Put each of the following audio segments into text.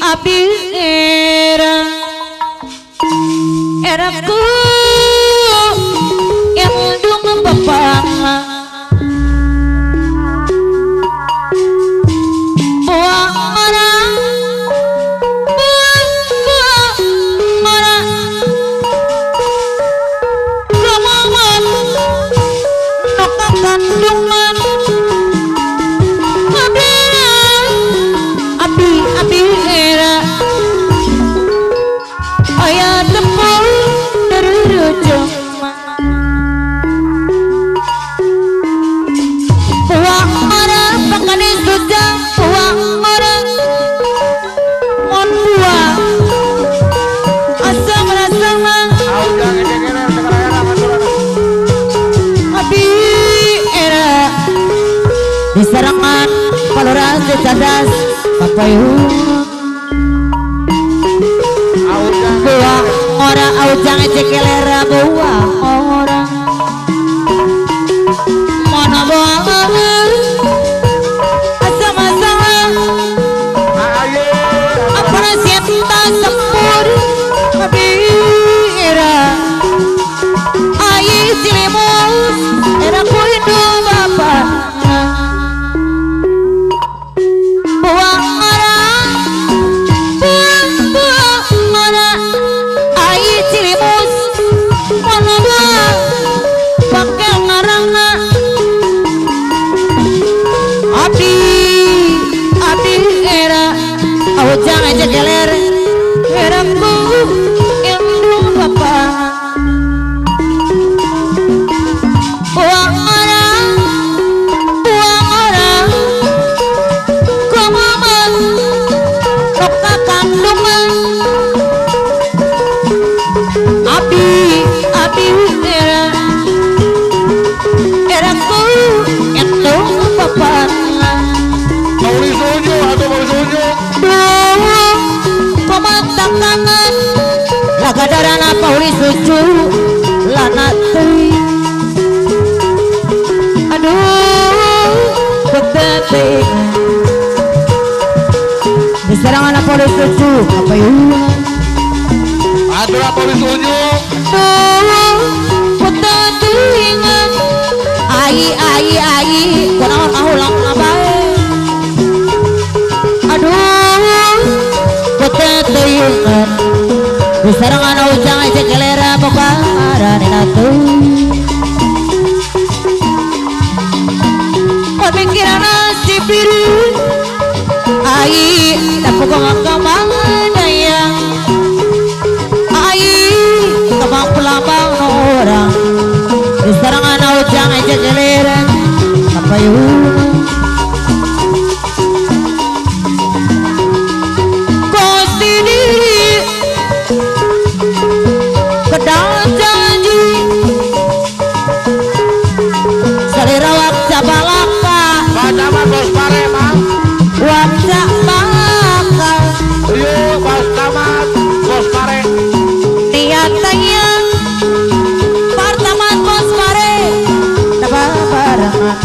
abdi eraku yang dung bapang buang orang kemauan nokak kandungan abdi era ayat tepung dari rujung buang orang pakane sujang buang orang mon buang asam rasama abdi era diserangan paloran secadas papayun buang orang aujang cekelera buang orang mana buang asam-asam apa sienta sepur kabira ayi cilimus era kuidu bapak buang orang ayi cilimus mana buang pakai ngarangna abdi era aujang aja geler eraku yang dulu bapak buang orang kemauan nokak kandungan abdi era eraku yang dulu bapak pemantang tangan laga darana pauli suju lanatui aduh beteting diserangan pauli suju apa yun aduh pauli suju beteting ai kunaon ahulang abae aduh beteteyungan diserangan aujang aja kelera bakaran inatu pemikiran si biru ai tapi kok kemang dayang ai kemang pelambang orang diserangan aujang aja kelera apa yun kedal janji selera wakca balaka pada mah bos pare mang wakca balaka yuk bos tamat bos pare niatanya pertama bos pare dapat barangan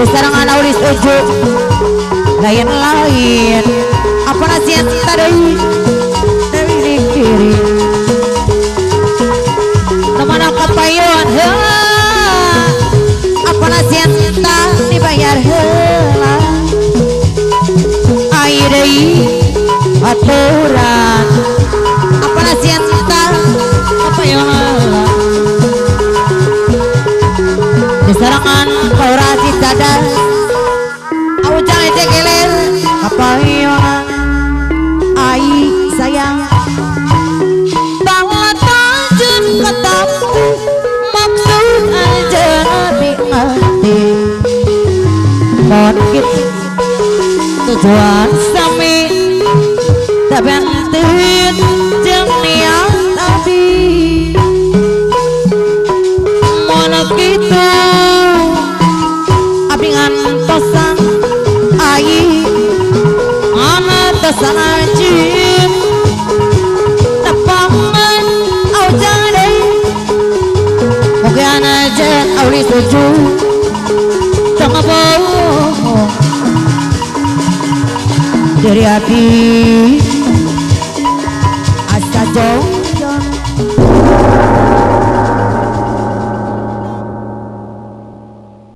Disarangan aulis uju lain-lain apa nasihat tadi dari kiri kemana kapayun apa nasihat tak dibayar hela air aturan apa nasihat tak kapayun hela disarangan korasi sadar aujang ece keler kapayun ai sayang bahwa tajun katamu maksud aja di hati mungkin tujuan sami tapi antin jeng niat tadi mana gitu abdi ngantosan ai ana tosan ajin tapangan aujang deh mungkin aja auli tuju tengah bohong dari hati asa jauh